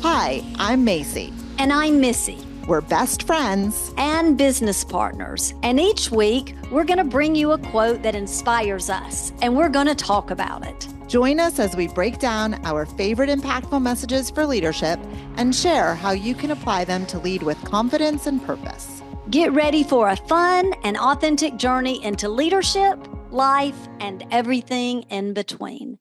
Hi, I'm Macy. And I'm Missy. We're best friends and business partners. And each week, we're going to bring you a quote that inspires us, and we're going to talk about it. Join us as we break down our favorite impactful messages for leadership and share how you can apply them to lead with confidence and purpose. Get ready for a fun and authentic journey into leadership, life, and everything in between.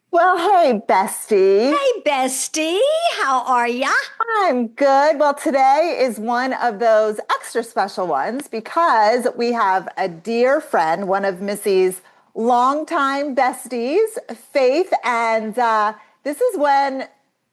Well, hey, bestie. Hey, bestie. How are ya? I'm good. Well, today is one of those extra special ones because we have a dear friend, one of Missy's longtime besties, Faith. And this is when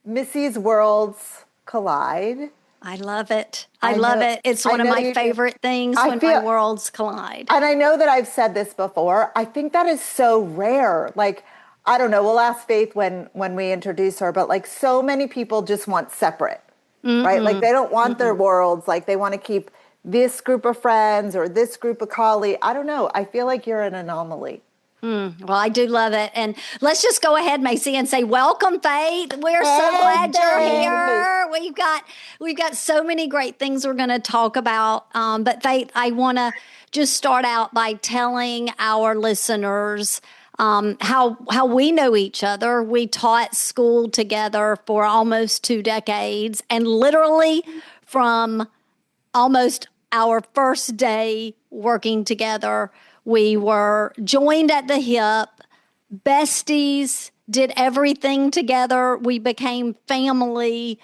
Missy's worlds collide. I love it. I love it. It's one of my favorite things when my worlds collide. And I know that I've said this before. I think that is so rare. Like, I don't know, we'll ask Faith when we introduce her, but like so many people just want separate, right? Like they don't want their worlds. Like they want to keep this group of friends or this group of colleagues. I don't know. I feel like you're an anomaly. Well, I do love it. And let's just go ahead, Macy, and say, welcome, Faith. We're so glad you're here. We've got so many great things we're going to talk about. But Faith, I want to just start out by telling our listeners how we know each other. We taught school together for almost 2 decades, and literally from almost our first day working together, we were joined at the hip, besties, did everything together. We became family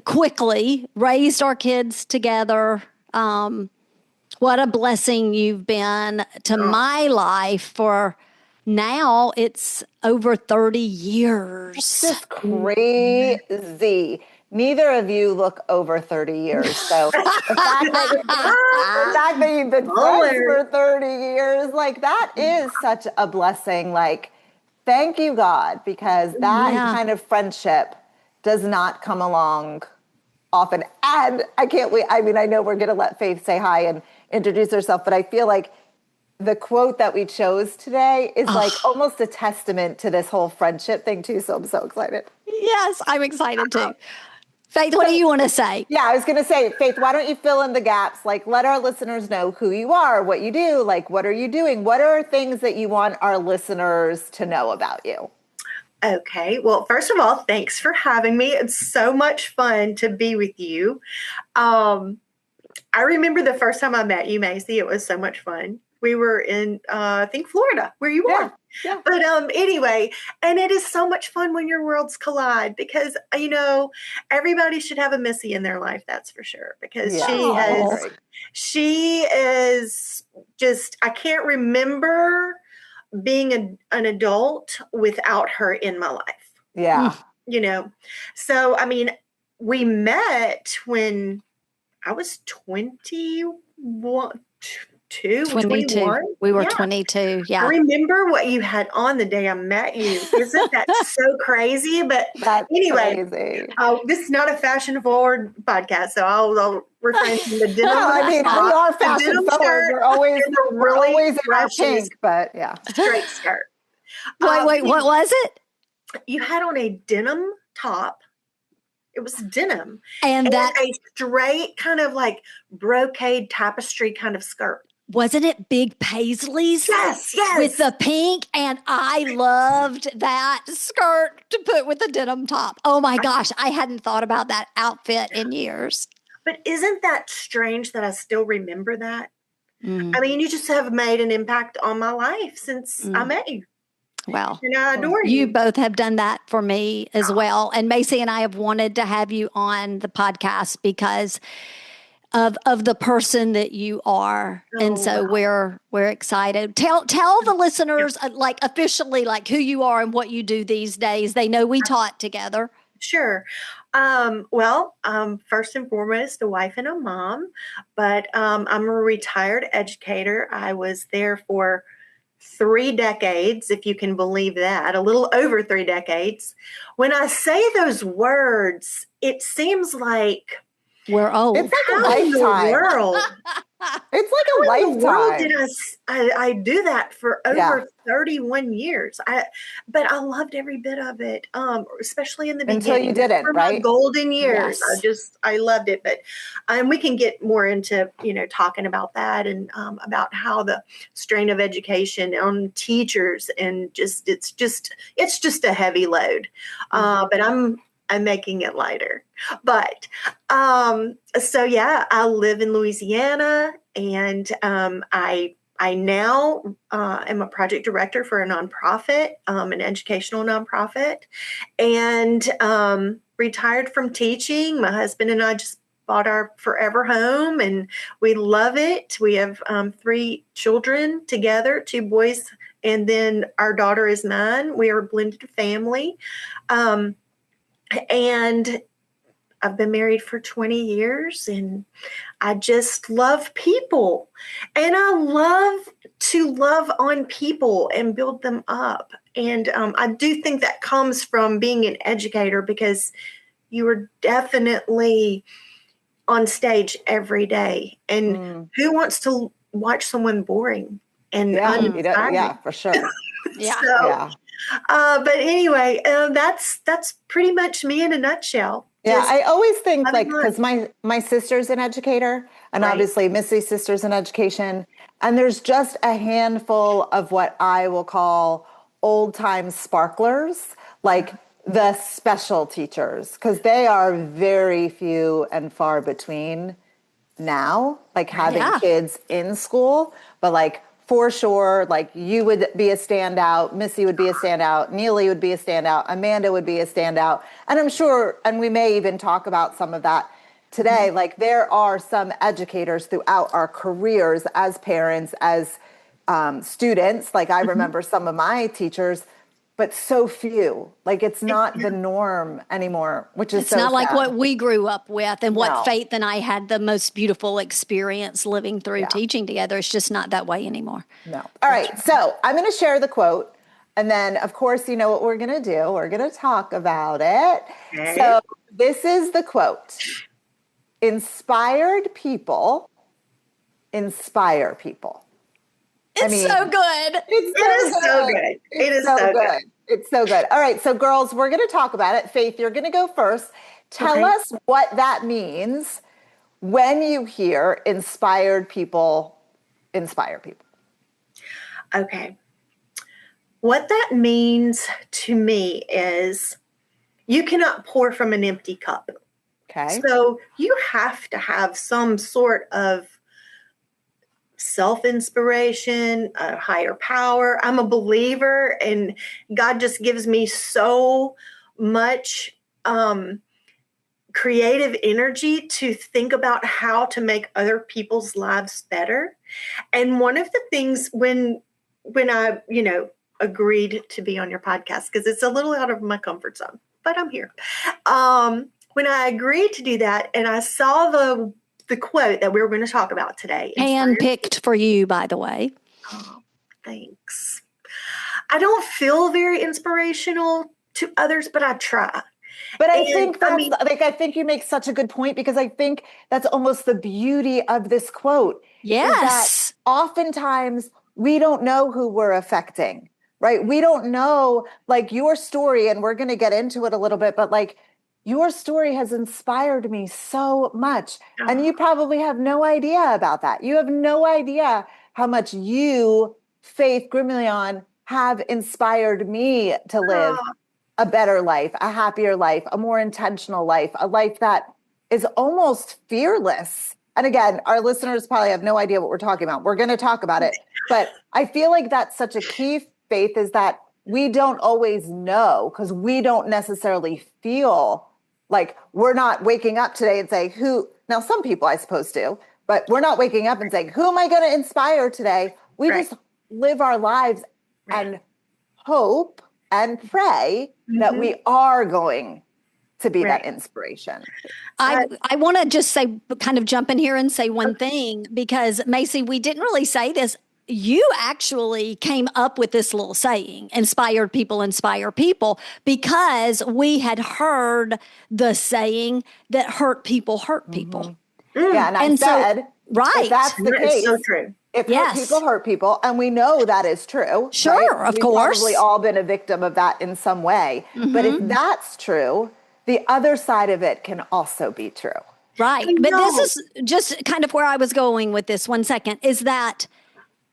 quickly, raised our kids together. What a blessing you've been to my life for now. It's over 30 years. It's just crazy. Neither of you look over 30 years. So the fact that you've been friends for 30 years, like that is such a blessing. Like, thank you, God, because that kind of friendship does not come along often. And I can't wait. I mean, I know we're going to let Faith say hi and introduce herself, but I feel like the quote that we chose today is like almost a testament to this whole friendship thing too. So I'm so excited. Yes, I'm excited too. Faith, what do you want to say? Yeah, I was going to say, Faith, why don't you fill in the gaps? Like, let our listeners know who you are, what you do, like, what are you doing? What are things that you want our listeners to know about you? Okay. Well, first of all, thanks for having me. It's so much fun to be with you. I remember the first time I met you, Macy. It was so much fun. We were in, I think, Florida, where you are. Yeah. But anyway, and it is so much fun when your worlds collide because, you know, everybody should have a Missy in their life, that's for sure. Because she is just, I can't remember being an adult without her in my life. Yeah. You know, so, I mean, we met when I was 21. 21. We were 22. Yeah. I remember what you had on the day I met you. Isn't that so crazy? But anyway, this is not a fashion forward podcast, so I'll refrain from the denim. No, I mean, we are fashion forward. We're always in our pink, but yeah. Straight skirt. Wait, what was it? You had on a denim top. It was denim. And that a straight kind of like brocade tapestry kind of skirt. Wasn't it big paisleys? Yes. With the pink, and I loved that skirt to put with the denim top. Oh my gosh, I hadn't thought about that outfit in years. But isn't that strange that I still remember that? I mean, you just have made an impact on my life since I met you. Well, and I adore you. You both have done that for me as well. And Macy and I have wanted to have you on the podcast because of the person that you are. And so we're excited. Tell the listeners like officially like who you are and what you do these days. They know we taught together. Sure. Well, first and foremost, a wife and a mom, but I'm a retired educator. I was there for 3 decades, if you can believe that, a little over 3 decades. When I say those words, it seems like We're old. It's like a How in the lifetime. world? It's like a How in the world lifetime. did I do that for over Yeah. 31 years? But I loved every bit of it, especially in the beginning. Until you didn't, for my right? golden years. Yes. I loved it. But we can get more into, talking about that and about how the strain of education on teachers and it's just a heavy load. But I'm making it lighter. But so yeah, I live in Louisiana, and I now am a project director for a nonprofit, an educational nonprofit, and retired from teaching. My husband and I just bought our forever home, and we love it. We have 3 children together, 2 boys, and then our daughter is 9. We are a blended family. And I've been married for 20 years, and I just love people. And I love to love on people and build them up. And I do think that comes from being an educator, because you are definitely on stage every day. And who wants to watch someone boring and uninspiring? Yeah, for sure. Yeah. Yeah. But anyway, that's pretty much me in a nutshell. Yeah, I always think having because my sister's an educator, and Right. obviously Missy's sister's in education, and there's just a handful of what I will call old time sparklers, like the special teachers, because they are very few and far between now, like having Yeah. kids in school, but like for sure, like you would be a standout, Missy would be a standout, Neely would be a standout, Amanda would be a standout. And I'm sure, and we may even talk about some of that today, like there are some educators throughout our careers as parents, as students. Like I remember some of my teachers, but so few. Like it's not the norm anymore, which is It's so not like sad. what we grew up with and what No. Faith and I had the most beautiful experience living through Yeah. teaching together. It's just not that way anymore. No. All right. So I'm going to share the quote. And then, of course, you know what we're going to do. We're going to talk about it. Okay. So this is the quote. Inspired people inspire people. It's so good. It's so good. It is so good. It's so good. All right. So girls, we're going to talk about it. Faith, you're going to go first. Tell us what that means when you hear inspired people inspire people. Okay. What that means to me is you cannot pour from an empty cup. Okay. So you have to have some sort of self-inspiration, a higher power. I'm a believer, and God just gives me so much creative energy to think about how to make other people's lives better. And one of the things when I, agreed to be on your podcast, because it's a little out of my comfort zone, but I'm here. When I agreed to do that, and I saw the quote that we were going to talk about today. Handpicked for you, by the way. Oh, thanks. I don't feel very inspirational to others, but I try. But I think you make such a good point, because I think that's almost the beauty of this quote. Yes. Is that oftentimes we don't know who we're affecting, right? We don't know, like, your story, and we're going to get into it a little bit, but like your story has inspired me so much. And you probably have no idea about that. You have no idea how much you, Faith Gremillion, have inspired me to live a better life, a happier life, a more intentional life, a life that is almost fearless. And again, our listeners probably have no idea what we're talking about. We're going to talk about it. But I feel like that's such a key, Faith, is that we don't always know, because we don't necessarily feel like we're not waking up today and saying, now some people I suppose do, but we're not waking up and saying, who am I going to inspire today? We just live our lives and hope and pray that we are going to be that inspiration. I want to just say, kind of jump in here and say one thing, because Mayce, we didn't really say this. you actually came up with this little saying, inspire people, because we had heard the saying that hurt people hurt people. Yeah, and I And so- said, right. if that's the That is case, so true. if Yes. hurt people, and we know that is true. Sure, right? of We've course. probably all been a victim of that in some way. But if that's true, the other side of it can also be true. Right. But this is just kind of where I was going with this 1 second, is that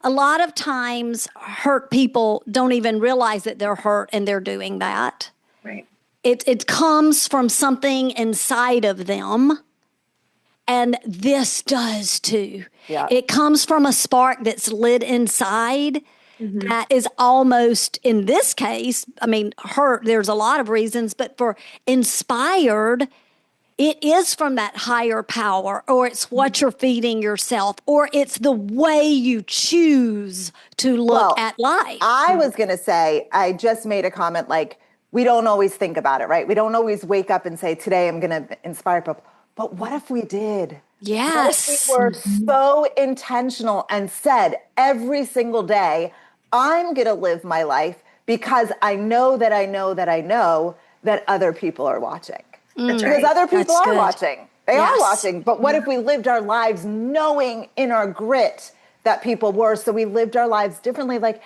a lot of times hurt people don't even realize that they're hurt and they're doing that. Right. It comes from something inside of them. And this does too. Yeah. It comes from a spark that's lit inside that is almost, in this case, I mean, hurt, there's a lot of reasons, but for inspired, it is from that higher power, or it's what you're feeding yourself, or it's the way you choose to look at life. I was going to say, I just made a comment like, we don't always think about it, right? We don't always wake up and say, today I'm going to inspire people. But what if we did? Yes. What if we were so intentional and said every single day, I'm going to live my life because I know that other people are watching. That's Because right. other people That's are good. watching. They are watching. But what if we lived our lives knowing in our grit that people were? So we lived our lives differently. Like,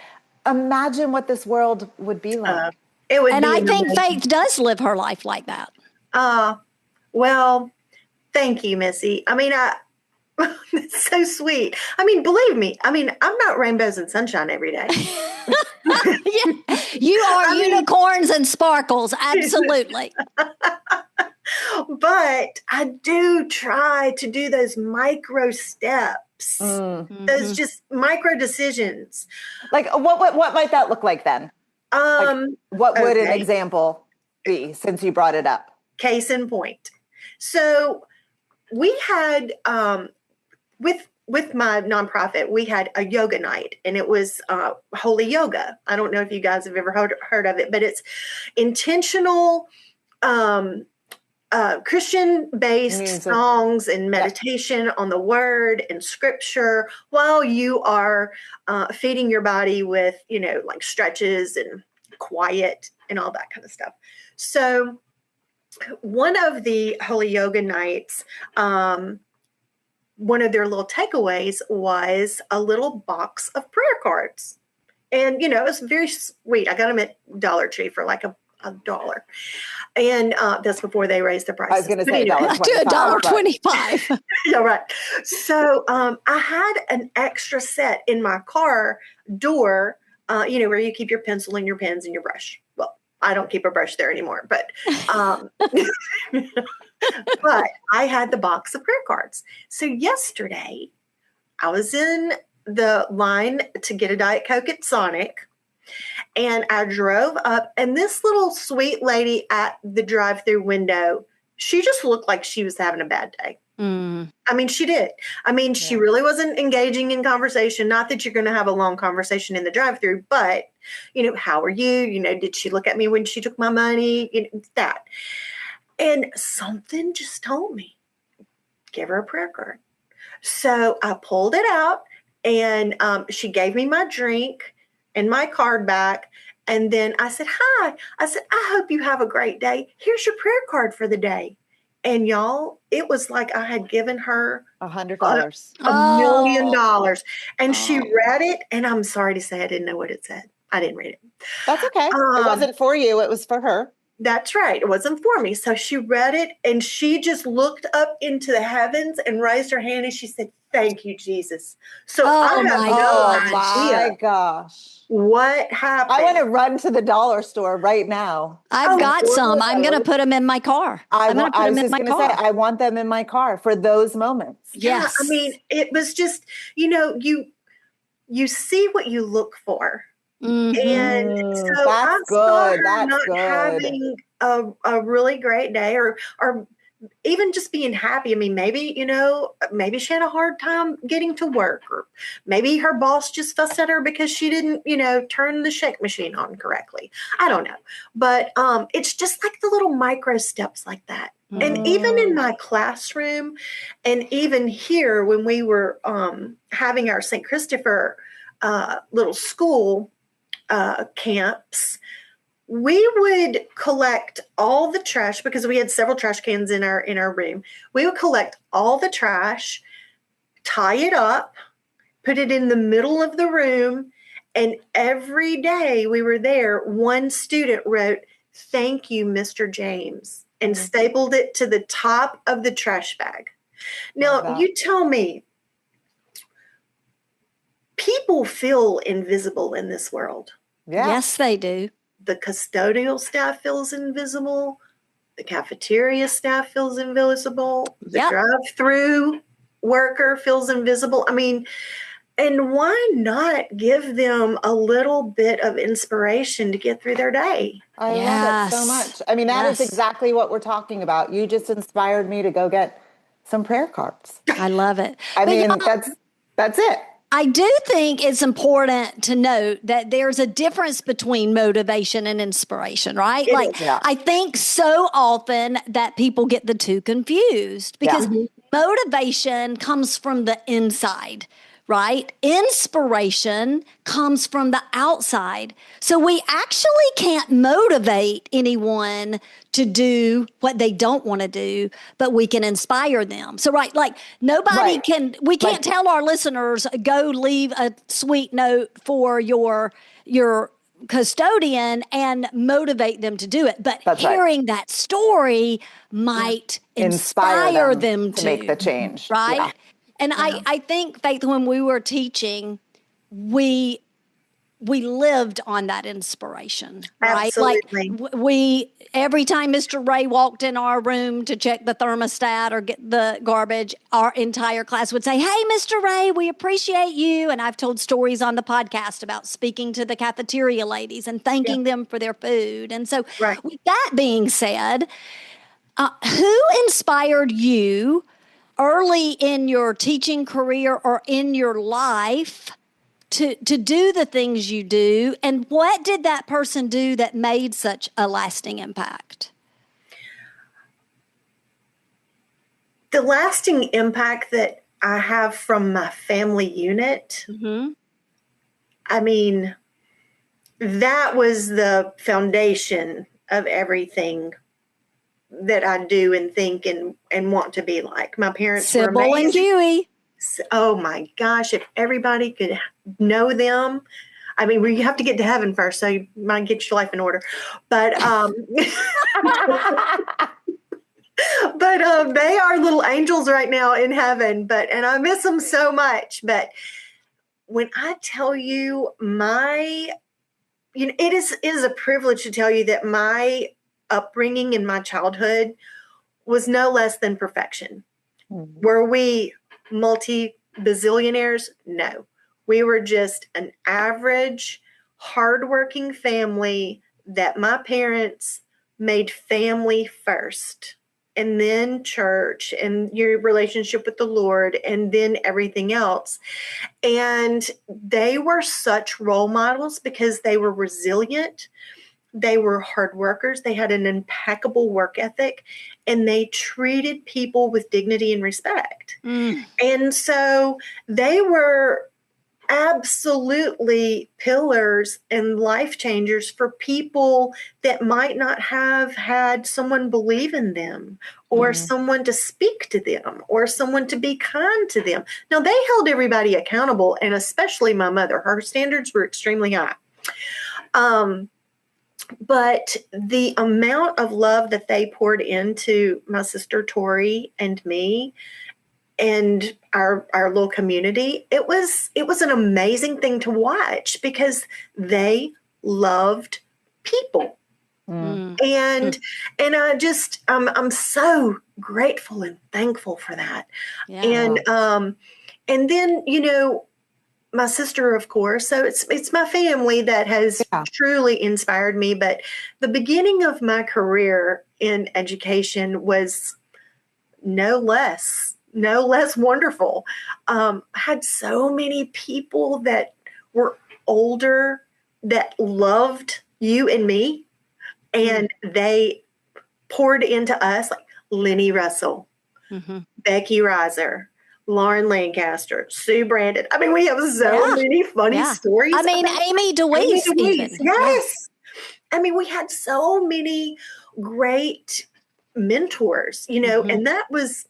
imagine what this world would be like. It would And be I think amazing. Faith does live her life like that. Well, thank you, Missy. I mean, it's so sweet. I mean, believe me, I'm not rainbows and sunshine every day. You are unicorns and sparkles. Absolutely. But I do try to do those micro steps, those just micro decisions. Like, what might that look like then? What would an Okay. example be, since you brought it up? Case in point. So we had with my nonprofit, we had a yoga night, and it was holy yoga. I don't know if you guys have ever heard of it, but it's intentional Christian-based Music. songs and meditation on the word and scripture while you are feeding your body with, like stretches and quiet and all that kind of stuff. So one of the holy yoga nights, one of their little takeaways was a little box of prayer cards. And, it was very sweet. I got them at Dollar Tree for like a $1. And that's before they raised the prices. I was going to say $1.25. Yeah, right. So I had an extra set in my car door, where you keep your pencil and your pens and your brush. Well, I don't keep a brush there anymore, but but I had the box of prayer cards. So yesterday, I was in the line to get a Diet Coke at Sonic, and I drove up, and this little sweet lady at the drive-through window, she just looked like she was having a bad day. I mean, she did. I mean, she really wasn't engaging in conversation. Not that you're going to have a long conversation in the drive-through, but, how are you? Did she look at me when she took my money? That. And something just told me, give her a prayer card. So I pulled it out, and she gave me my drink and my card back. And then I said, hi. I said, I hope you have a great day. Here's your prayer card for the day. And y'all, it was like I had given her $100. $1 million. And she read it. And I'm sorry to say, I didn't know what it said. I didn't read it. That's okay. It wasn't for you. It was for her. That's right. It wasn't for me. So she read it, and she just looked up into the heavens and raised her hand, and she said, thank you, Jesus. So I have no idea my gosh. what happened. I want to run to the dollar store right now. I've got some. I'm going to put them in my car. I was just going to say, I want them in my car for those moments. Yes. Yeah, I mean, it was just, you see what you look for. And so That's I good. saw her That's not good. having a really great day, or even just being happy. I mean, maybe she had a hard time getting to work, or maybe her boss just fussed at her because she didn't, turn the shake machine on correctly. I don't know. But it's just like the little micro steps like that. And even in my classroom, and even here when we were having our St. Christopher little school camps, we would collect all the trash because we had several trash cans in our room. We would collect all the trash, tie it up, put it in the middle of the room, and every day we were there, one student wrote, "Thank you, Mr. James," and stapled it to the top of the trash bag. Now, you tell me, people feel invisible in this world. Yeah. Yes, they do. The custodial staff feels invisible. The cafeteria staff feels invisible. The drive-through worker feels invisible. I mean, and why not give them a little bit of inspiration to get through their day? I love it so much. I mean, that is exactly what we're talking about. You just inspired me to go get some prayer cards. I love it. I mean, that's it. I do think it's important to note that there's a difference between motivation and inspiration, right? I think so often that people get the two confused because motivation comes from the inside, right? Inspiration comes from the outside. So we actually can't motivate anyone to do what they don't want to do, but we can inspire them. So, we can't tell our listeners, go leave a sweet note for your custodian and motivate them to do it. But hearing that story might inspire them to make the change. Right? Yeah. And I think, Faith, when we were teaching, we lived on that inspiration, right? Absolutely. Like every time Mr. Ray walked in our room to check the thermostat or get the garbage, our entire class would say, "Hey, Mr. Ray, we appreciate you." And I've told stories on the podcast about speaking to the cafeteria ladies and thanking them for their food. And so with that being said, who inspired you early in your teaching career or in your life to do the things you do? And what did that person do that made such a lasting impact? The lasting impact that I have from my family unit, I mean, that was the foundation of everything that I do and think and want to be like. My parents were amazing. Sybil and Huey. Oh my gosh, if everybody could know them. I mean, you have to get to heaven first, so you might get your life in order. But but they are little angels right now in heaven. And I miss them so much. But when I tell you it is a privilege to tell you that my upbringing in my childhood was no less than perfection. Were we multi-bazillionaires? No. We were just an average, hardworking family that my parents made family first, and then church, and your relationship with the Lord, and then everything else. And they were such role models because they were resilient. They were hard workers. They had an impeccable work ethic, and they treated people with dignity and respect. And so they were absolutely pillars and life changers for people that might not have had someone believe in them or someone to speak to them or someone to be kind to them. Now, they held everybody accountable, and especially my mother. Her standards were extremely high. But the amount of love that they poured into my sister Tori and me and our little community, it was an amazing thing to watch because they loved people. And I just I'm so grateful and thankful for that. And then my sister, of course. So it's my family that has truly inspired me. But the beginning of my career in education was no less wonderful. I had so many people that were older that loved you and me, and they poured into us, like Lenny Russell, Becky Reiser, Lauren Lancaster, Sue Brandon. I mean, we have so many funny stories. I mean, Amy DeWeese even. Yes. I mean, we had so many great mentors, and that was,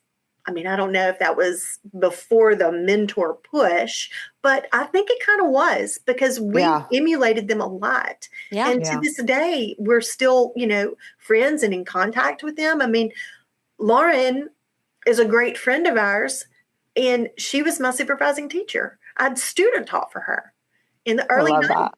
I mean, I don't know if that was before the mentor push, but I think it kind of was because we emulated them a lot. Yeah. And to this day, we're still, friends and in contact with them. I mean, Lauren is a great friend of ours, and she was my supervising teacher. I had student taught for her in the early 90s.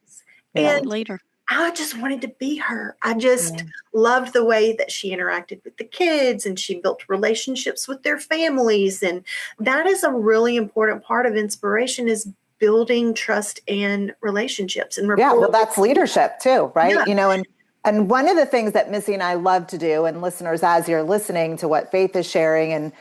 And later. I just wanted to be her. I just loved the way that she interacted with the kids, and she built relationships with their families. And that is a really important part of inspiration, is building trust and relationships and rapport. Yeah, well, that's leadership too, right? Yeah. And one of the things that Missy and I love to do, and listeners, as you're listening to what Faith is sharing, and,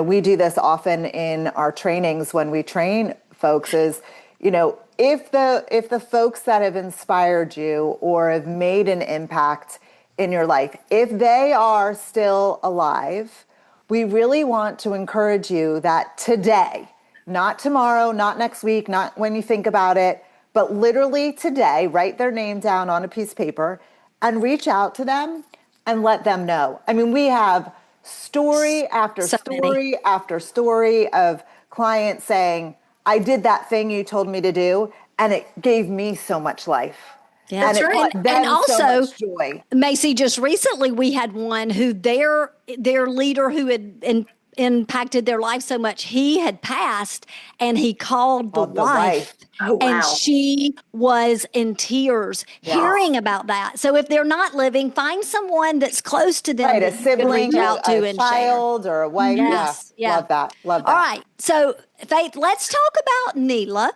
we do this often in our trainings when we train folks, is, if the folks that have inspired you or have made an impact in your life, if they are still alive, we really want to encourage you that today, not tomorrow, not next week, not when you think about it, but literally today, write their name down on a piece of paper and reach out to them and let them know. I mean, we have story after story after story of clients saying, I did that thing you told me to do, and it gave me so much life. Yeah, and, and also, so much joy. Macy, just recently we had one who their leader who had impacted their life so much, he had passed, and he called the wife. Oh, wow. And she was in tears hearing about that. So if they're not living, find someone that's close to them, right, that a sibling, reach out to, a child, or a wife. Yes. Yeah, love that. Love that. All right, so Faith, let's talk about NELA,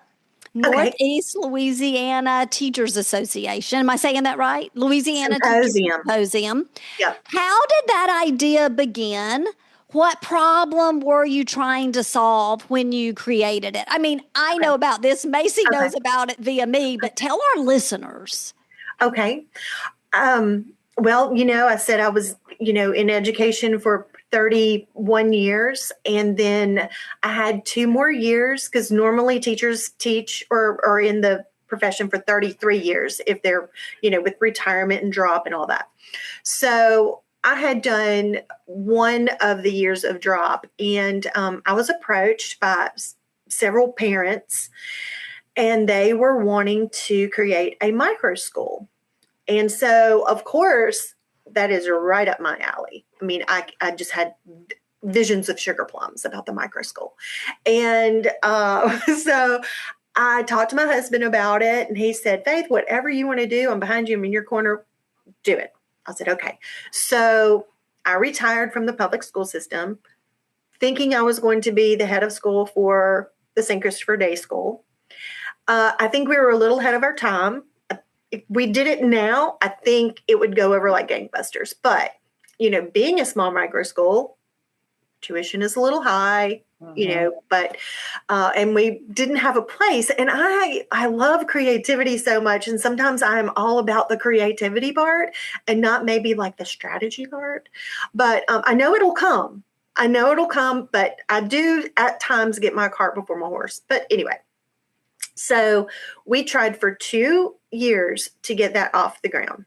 Northeast Louisiana Teachers Association. Am I saying that right? Louisiana Symposium. Yeah. How did that idea begin? What problem were you trying to solve when you created it? I mean, I know about this. Macy knows about it via me, but tell our listeners. Okay. Well, I said I was, in education for 31 years. And then I had 2 more years, because normally teachers teach or are in the profession for 33 years if they're, with retirement and drop and all that. So I had done one of the years of drop, and I was approached by several parents, and they were wanting to create a micro school. And so, of course, that is right up my alley. I mean, I just had visions of sugar plums about the micro school. And so I talked to my husband about it, and he said, Faith, whatever you want to do, I'm behind you, I'm in your corner, do it. I said, okay. So I retired from the public school system, thinking I was going to be the head of school for the St. Christopher Day School. I think we were a little ahead of our time. If we did it now, I think it would go over like gangbusters. But, being a small micro school, tuition is a little high, but, and we didn't have a place. And I love creativity so much. And sometimes I'm all about the creativity part and not maybe like the strategy part, but I know it'll come. But I do at times get my cart before my horse. But anyway, so we tried for 2 years to get that off the ground,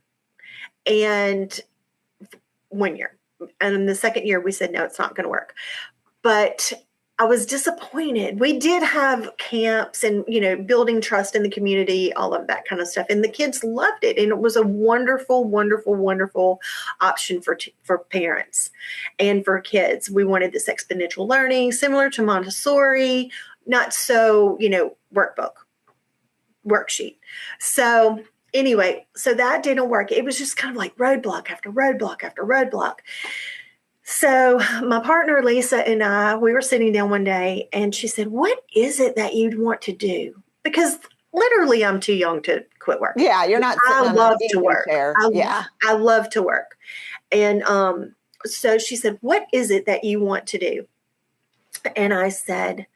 and 1 year. And in the second year, we said, no, it's not going to work. But I was disappointed. We did have camps and, building trust in the community, all of that kind of stuff. And the kids loved it. And it was a wonderful, wonderful, wonderful option for parents and for kids. We wanted this exponential learning, similar to Montessori, not so, worksheet. So anyway, so that didn't work. It was just kind of like roadblock after roadblock after roadblock. So my partner, Lisa, and I, we were sitting down one day, and she said, what is it that you'd want to do? Because literally I'm too young to quit work. Yeah, you're not. I love to work. I love to work. And so she said, what is it that you want to do? And I said,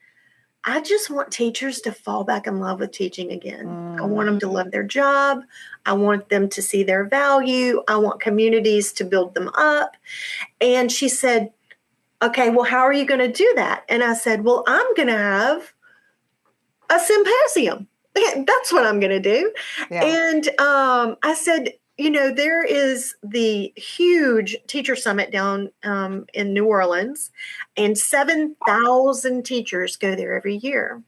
I just want teachers to fall back in love with teaching again. I want them to love their job. I want them to see their value. I want communities to build them up. And she said, okay, well, how are you going to do that? And I said, well, I'm going to have a symposium. That's what I'm going to do. Yeah. And I said, there is the huge teacher summit down in New Orleans, and 7,000 teachers go there every year.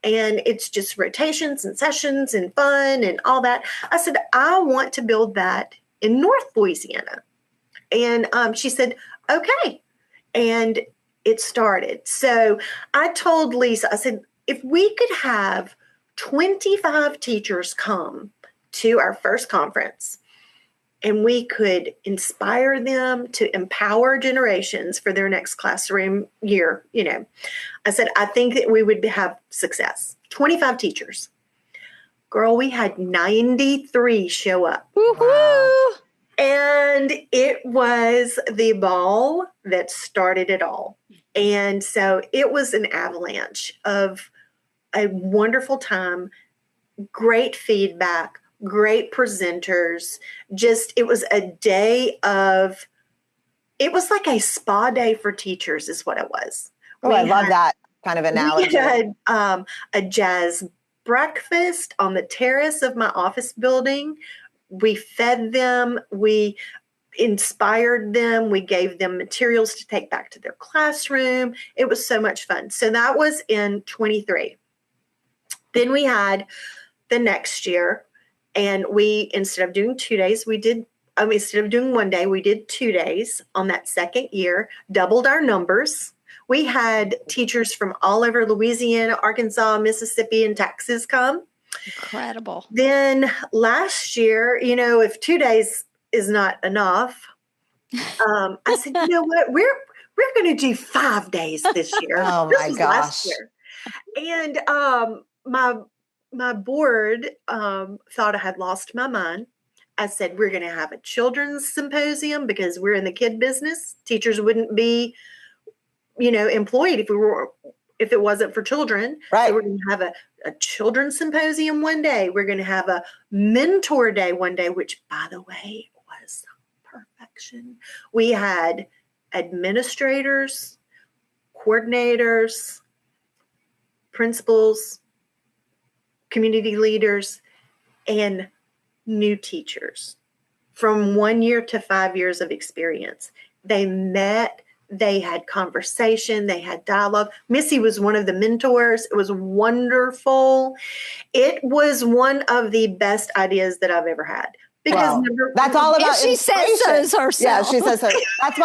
And it's just rotations and sessions and fun and all that. I said, I want to build that in North Louisiana. And she said, okay. And it started. So I told Lisa, I said, if we could have 25 teachers come to our first conference, and we could inspire them to empower generations for their next classroom year, I said, I think that we would have success. 25 teachers. Girl, we had 93 show up. Woohoo! Wow. And it was the ball that started it all. And so it was an avalanche of a wonderful time, great feedback, great presenters. It was a day it was like a spa day for teachers is what it was. Oh, I love that kind of analogy. We had a jazz breakfast on the terrace of my office building. We fed them. We inspired them. We gave them materials to take back to their classroom. It was so much fun. So that was in 23. Then we had the next year, and we, instead of doing 2 days, instead of doing 1 day, we did 2 days on that second year, doubled our numbers. We had teachers from all over Louisiana, Arkansas, Mississippi, and Texas come. Incredible. Then last year, if 2 days is not enough, I said, you know what, we're going to do 5 days this year. Oh my gosh. Last year. And my board thought I had lost my mind. I said, we're going to have a children's symposium because we're in the kid business. Teachers wouldn't be, employed if it wasn't for children. Right. So we're going to have a children's symposium one day. We're going to have a mentor day one day, which, by the way, was perfection. We had administrators, coordinators, principals, community leaders, and new teachers from 1 year to 5 years of experience. They met, they had conversation, they had dialogue. Missy was one of the mentors. It was wonderful. It was one of the best ideas that I've ever had. Because that's all about she says so herself. Yeah, she says so. That's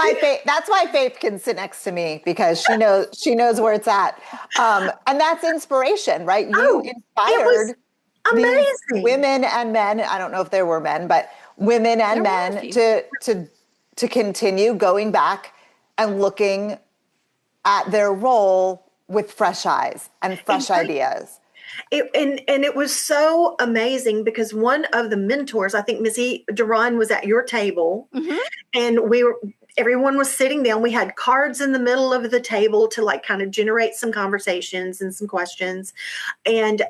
why Faith can sit next to me, because she knows where it's at. And that's inspiration, right? You inspired amazing women and men. I don't know if there were men, but women and men to continue going back and looking at their role with fresh eyes and fresh ideas. It was so amazing because one of the mentors, I think Missy Duran, was at your table, and everyone was sitting down. We had cards in the middle of the table to kind of generate some conversations and some questions. And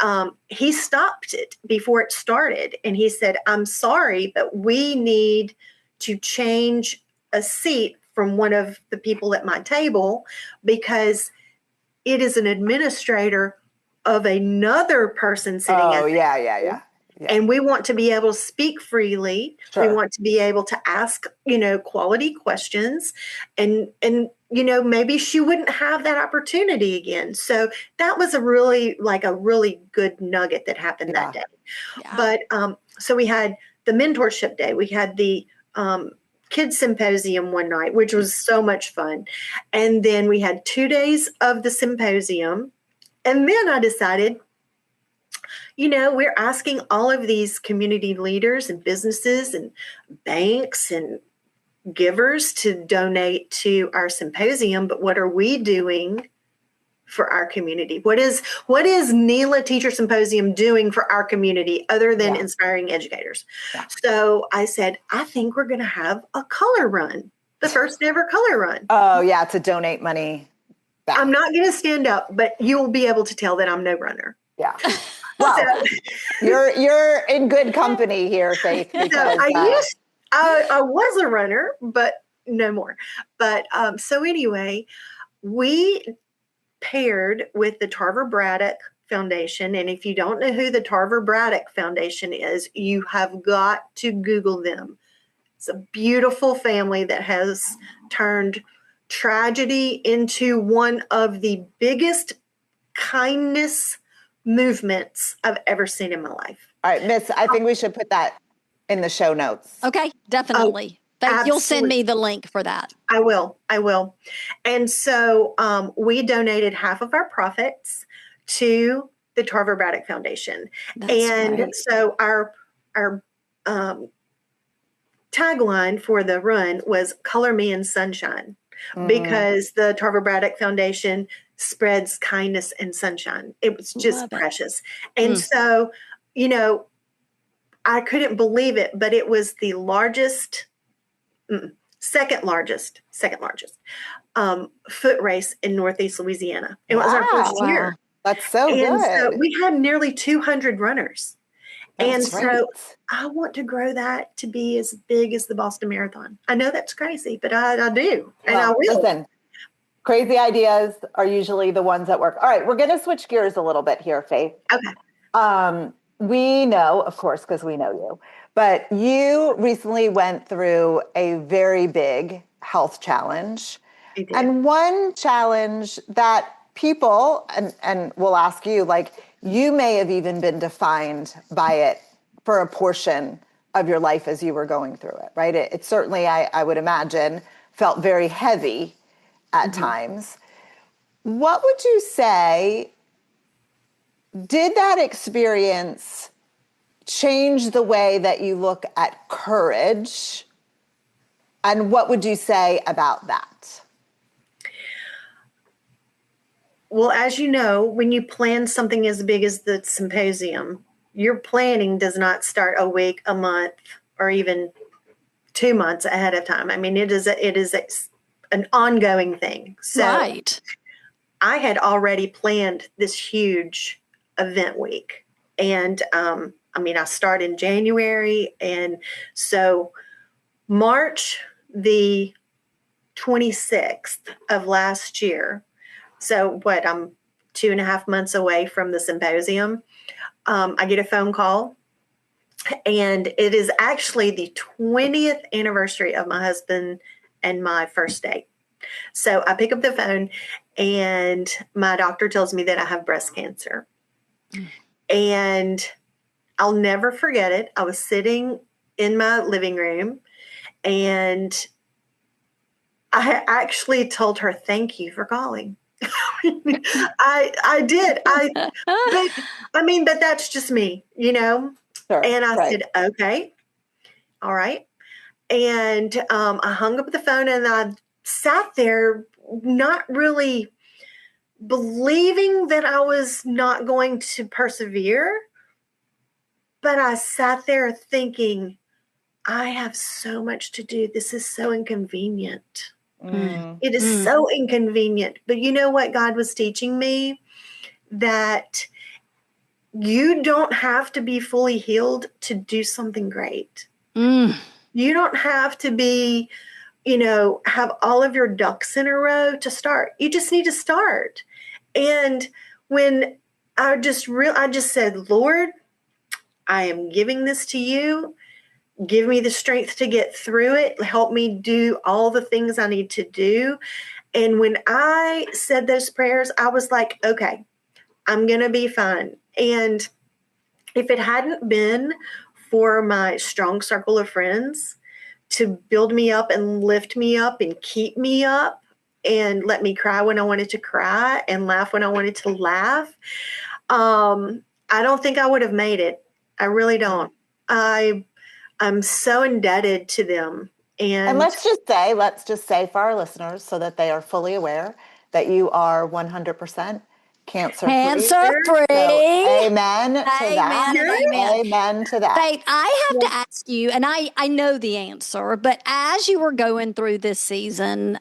he stopped it before it started. And he said, I'm sorry, but we need to change a seat from one of the people at my table because it is an administrator of another person sitting at the table. Yeah. And we want to be able to speak freely. Sure. We want to be able to ask, quality questions. And maybe she wouldn't have that opportunity again. So that was a really good nugget that happened that day. Yeah. But so we had the mentorship day. We had the kids symposium one night, which was so much fun. And then we had 2 days of the symposium. And then I decided, we're asking all of these community leaders and businesses and banks and givers to donate to our symposium, but what are we doing for our community? What is NELA Teacher Symposium doing for our community other than inspiring educators? Yeah. So I said, I think we're going to have a color run, the first ever color run. Oh, yeah, to donate money back. I'm not going to stand up, but you'll be able to tell that I'm no runner. Yeah. Well, you're in good company here, Faith. Because, I was a runner, but no more. But so anyway, we paired with the Tarver Braddock Foundation. And if you don't know who the Tarver Braddock Foundation is, you have got to Google them. It's a beautiful family that has turned tragedy into one of the biggest kindness movements I've ever seen in my life. All right, Miss, I think we should put that in the show notes. Okay, definitely. You'll send me the link for that. I will. And so we donated half of our profits to the Tarver Braddock Foundation. That's great. So our tagline for the run was "Color Me in Sunshine," because the Tarver Braddock Foundation spreads kindness and sunshine. It was just precious. And so, I couldn't believe it, but it was the largest, second largest foot race in Northeast Louisiana. It was our first year. That's so good. So we had nearly 200 runners. That's great. So I want to grow that to be as big as the Boston Marathon. I know that's crazy, but I do. And I will. Listen, crazy ideas are usually the ones that work. All right, we're going to switch gears a little bit here, Faith. Okay. We know, of course, because we know you, but you recently went through a very big health challenge. And one challenge that people, and we'll ask you, you may have even been defined by it for a portion of your life as you were going through it, right? It certainly, I would imagine, felt very heavy at times. What would you say, did that experience change the way that you look at courage? And what would you say about that? Well, as you know, when you plan something as big as the symposium, your planning does not start a week, a month, or even 2 months ahead of time. I mean, it is an ongoing thing. So I had already planned this huge event week. And I start in January. And so March the 26th of last year, so I'm 2.5 months away from the symposium, I get a phone call. And it is actually the 20th anniversary of my husband and my first date. So I pick up the phone and my doctor tells me that I have breast cancer. And I'll never forget it. I was sitting in my living room and I actually told her, "Thank you for calling." I did. But that's just me, Sure, and I said, "Okay, all right." And I hung up the phone and I sat there not really believing that I was not going to persevere. But I sat there thinking, I have so much to do. This is so inconvenient. It is so inconvenient. But you know what God was teaching me? That you don't have to be fully healed to do something great. You don't have to be, have all of your ducks in a row to start. You just need to start. And when I just said, "Lord, I am giving this to you. Give me the strength to get through it. Help me do all the things I need to do." And when I said those prayers, I was like, okay, I'm going to be fine. And if it hadn't been for my strong circle of friends to build me up and lift me up and keep me up and let me cry when I wanted to cry and laugh when I wanted to laugh, I don't think I would have made it. I really don't. I'm so indebted to them. And let's just say for our listeners, so that they are fully aware, that you are 100% cancer free. So, amen to that. Amen to that. Faith, I have to ask you, and I know the answer, but as you were going through this season,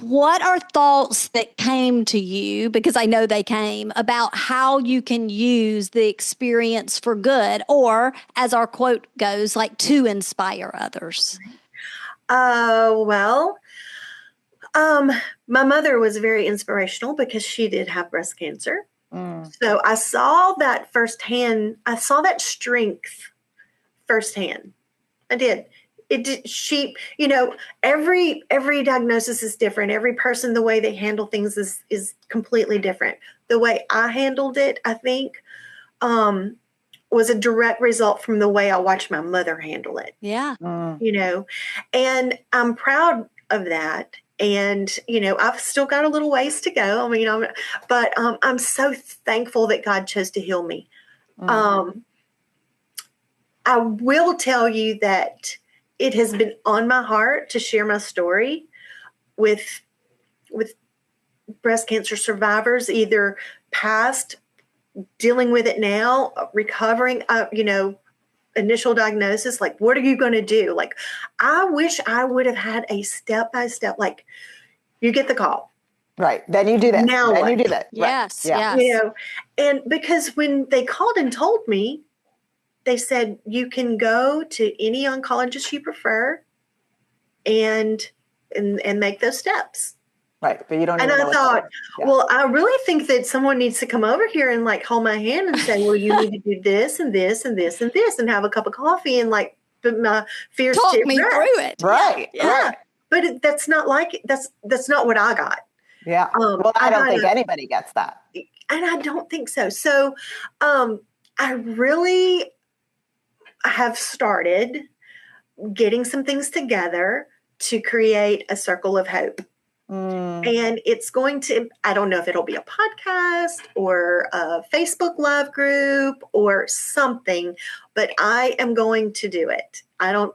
what are thoughts that came to you, because I know they came, about how you can use the experience for good, or as our quote goes, to inspire others? Well, my mother was very inspirational because she did have breast cancer. So I saw that firsthand. I saw that strength firsthand. I did. It did. She, every diagnosis is different. Every person, the way they handle things is completely different. The way I handled it, I think, was a direct result from the way I watched my mother handle it. Yeah. And I'm proud of that. And, I've still got a little ways to go. I mean, but I'm so thankful that God chose to heal me. I will tell you that it has been on my heart to share my story with breast cancer survivors, either past, dealing with it now, recovering, initial diagnosis. Like, what are you going to do? Like, I wish I would have had a step-by-step, like, you get the call. Right. Then you do that. Now then what? you do that. Yes. Right. Yeah. Yes. And because when they called and told me, they said, you can go to any oncologist you prefer and make those steps. Right. But you don't And even I know thought, yeah. well, I really think that someone needs to come over here and like hold my hand and say, well, you need to do this and this and this and this and have a cup of coffee and like put my fears Talk to me rest. through it. Right. Yeah. Right. But that's not that's not what I got. Yeah. Well, I don't think anybody gets that. And I don't think so. So I really have started getting some things together to create a circle of hope. And it's going to, I don't know if it'll be a podcast or a Facebook Live group or something, but I am going to do it. I don't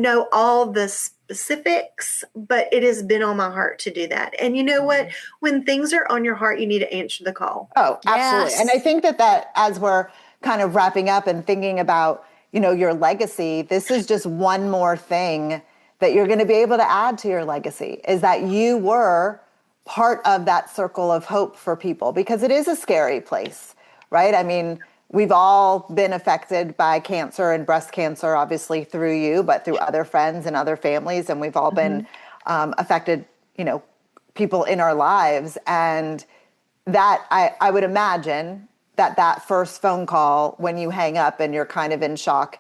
know all the specifics, but it has been on my heart to do that. And you know what? When things are on your heart, you need to answer the call. Oh, absolutely. Yes. And I think that as we're kind of wrapping up and thinking about, your legacy, this is just one more thing that you're going to be able to add to your legacy, is that you were part of that circle of hope for people, because it is a scary place, right? I mean, we've all been affected by cancer and breast cancer, obviously through you, but through other friends and other families. And we've all been affected, people in our lives. And that I would imagine that first phone call when you hang up and you're kind of in shock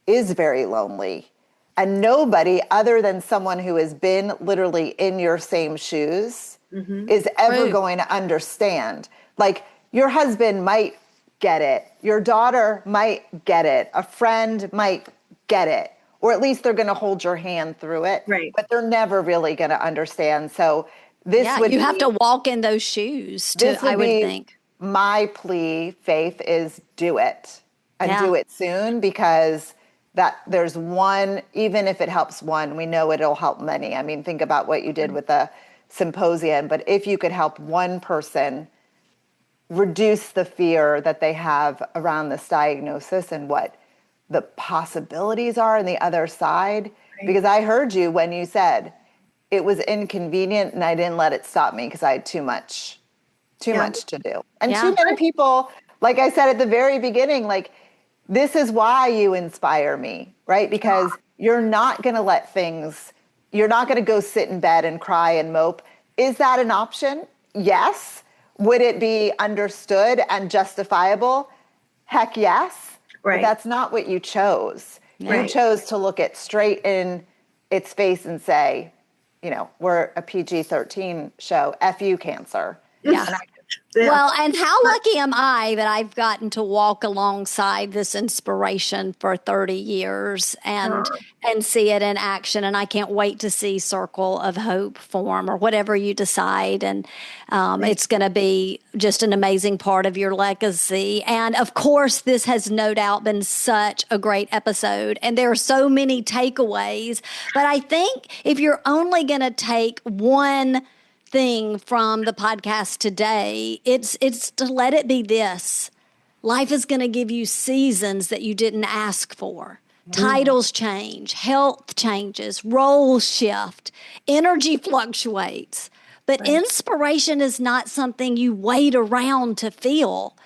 is very lonely. And nobody other than someone who has been literally in your same shoes is ever going to understand. Like, your husband might get it. Your daughter might get it. A friend might get it. Or at least they're going to hold your hand through it. Right. But they're never really going to understand. So this would you have to walk in those shoes I would think. My plea, Faith, is do it. And do it soon, because that there's one, even if it helps one, we know it'll help many. I mean, think about what you did with the symposium, but if you could help one person reduce the fear that they have around this diagnosis and what the possibilities are on the other side, because I heard you when you said it was inconvenient and I didn't let it stop me because I had too much to do. And too many people, like I said at the very beginning, like, this is why you inspire me, right? Because you're not going to let things, you're not going to go sit in bed and cry and mope. Is that an option? Yes. Would it be understood and justifiable? Heck yes. Right. But that's not what you chose. Right. You chose to look it straight in its face and say, we're a PG-13 show, F you, cancer. Yeah. Well, and how lucky am I that I've gotten to walk alongside this inspiration for 30 years and see it in action. And I can't wait to see Circle of Hope form, or whatever you decide. And it's going to be just an amazing part of your legacy. And of course, this has no doubt been such a great episode. And there are so many takeaways. But I think if you're only going to take one thing from the podcast today, it's to let it be this: life is going to give you seasons that you didn't ask for. Titles change, health changes, roles shift, energy fluctuates. But inspiration is not something you wait around to feel.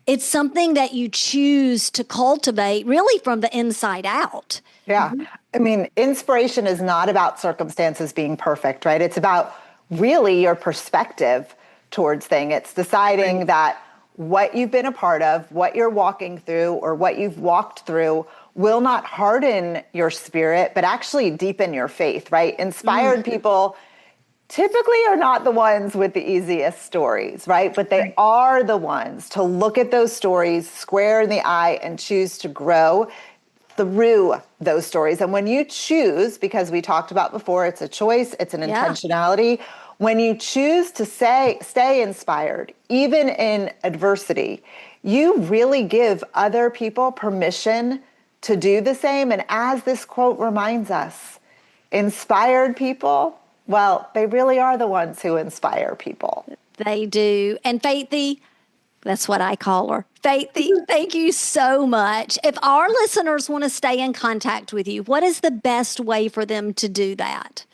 It's something that you choose to cultivate really from the inside out. Yeah. I mean, inspiration is not about circumstances being perfect, right? It's about really your perspective towards things. It's deciding that what you've been a part of, what you're walking through, or what you've walked through will not harden your spirit, but actually deepen your faith, right? Inspired people typically are not the ones with the easiest stories, right? But they are the ones to look at those stories square in the eye and choose to grow through those stories. And when you choose, because we talked about before, it's a choice, it's an intentionality. When you choose to stay inspired, even in adversity, you really give other people permission to do the same. And as this quote reminds us, inspired people, well, they really are the ones who inspire people. They do. And Faithy, that's what I call her. Faithy, thank you so much. If our listeners want to stay in contact with you, what is the best way for them to do that?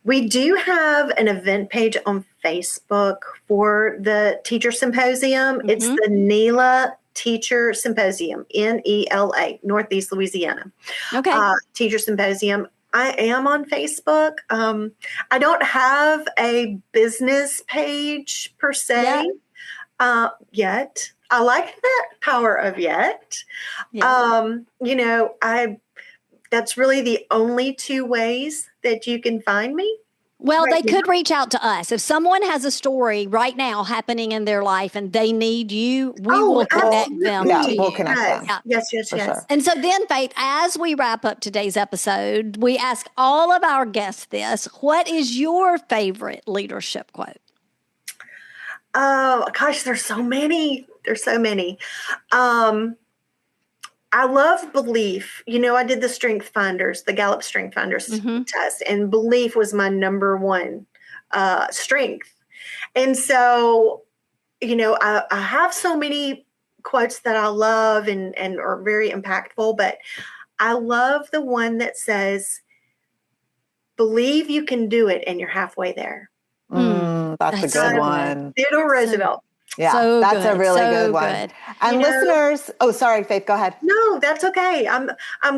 We do have an event page on Facebook for the Teacher Symposium. It's the NELA Teacher Symposium, NELA, Northeast Louisiana. Okay. Teacher Symposium. I am on Facebook. I don't have a business page per se yet. I like that power of yet. Yeah. That's really the only two ways that you can find me. Well, they could reach out to us. If someone has a story right now happening in their life and they need you, we will connect them to we'll you. Connect them. Yeah. Yes. Sure. And so then, Faith, as we wrap up today's episode, we ask all of our guests this. What is your favorite leadership quote? Oh, gosh, there's so many. I love belief. I did the Strength Finders, the Gallup Strength Finders test, and belief was my number one strength. And so, I have so many quotes that I love and are very impactful, but I love the one that says, believe you can do it and you're halfway there. That's a good one. Theodore Roosevelt. Yeah, so that's good. a really so good one. And listeners, sorry, Faith, go ahead. No, that's okay. I'm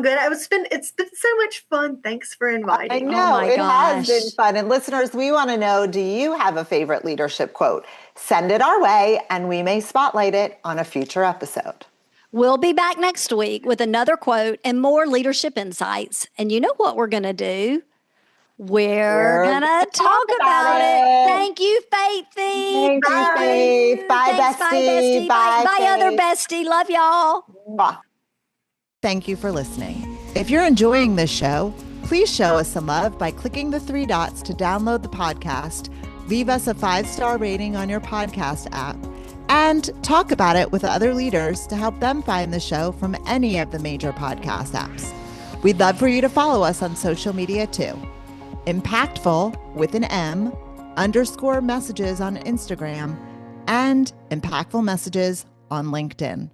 good. It's been so much fun. Thanks for inviting. I know it has been fun. And listeners, we want to know, do you have a favorite leadership quote? Send it our way and we may spotlight it on a future episode. We'll be back next week with another quote and more leadership insights. And you know what we're going to do? We're going to talk about it. Thank you, Faithy. Thank you, Faith. Bye, bestie. Bye, other bestie. Love y'all. Bye. Thank you for listening. If you're enjoying this show, please show us some love by clicking the 3 dots to download the podcast, leave us a 5-star rating on your podcast app, and talk about it with other leaders to help them find the show from any of the major podcast apps. We'd love for you to follow us on social media too. Mpactful with an M _ messages on Instagram and Mpactful Messages on LinkedIn.